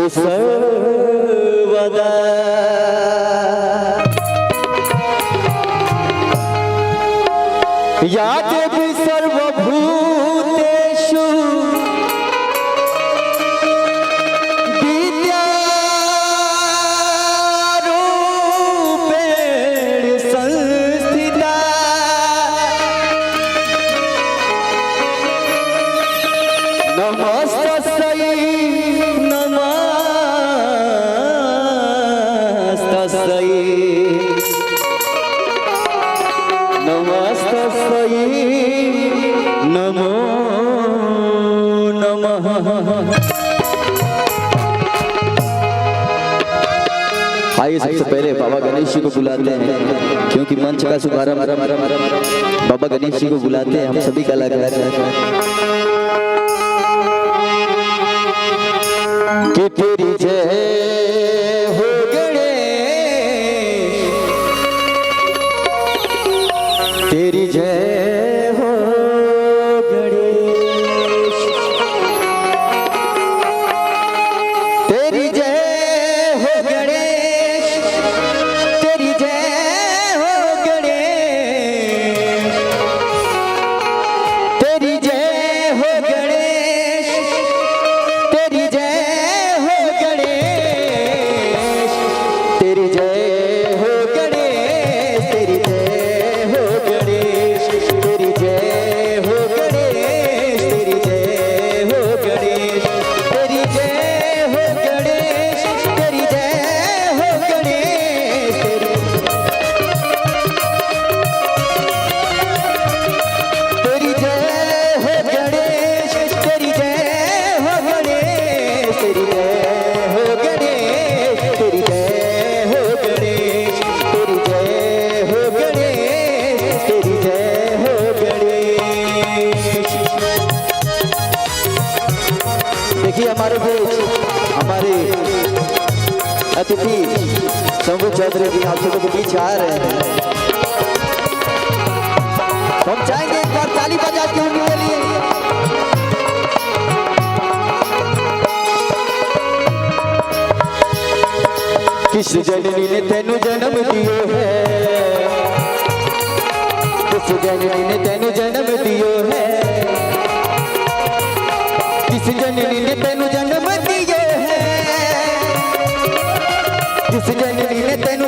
सर्वदा या देवी सर्वभूतेषु विद्यारूपेण संस्थिता नमस्तस्यै नमो नमः। आइए सबसे पहले बाबा गणेश जी को बुलाते हैं, क्योंकि मंच का शुभारंभ बाबा गणेश जी को बुलाते हैं। हम सभी कलाकार कि तेरी जय हो गणेश, तेरी जय हो गणेश, तेरी जय हो गणेश, तेरी जय हो गणेश, तेरी जय हो गणेश, तेरी जय हो गणेश, तेरी जय हो गणेश, तेरी जय हो गणेश, तेरी जय हो गणेश, तेरी जय हो गणेश, तेरी जय हो गणेश, तेरी जय हो गणेश, तेरी जय हो गणेश, तेरी जय हो गणेश, तेरी जय हो गणेश, तेरी जय हो गणेश, तेरी जय हो गणेश, तेरी जय हो गणेश। देखिए हमारे बीच हमारे अतिथि शंभू चौधरी जी आप सबके बीच आ रहे हैं। हम चाहेंगे एक बार ताली बजा के उनके लिए। किस जननी ने तेनु जन्म दियो है, किस जननी ने तेनु जन्म दियो है, किस जननी ने तेनु जन्म दियो है, किस जननी ने तेनु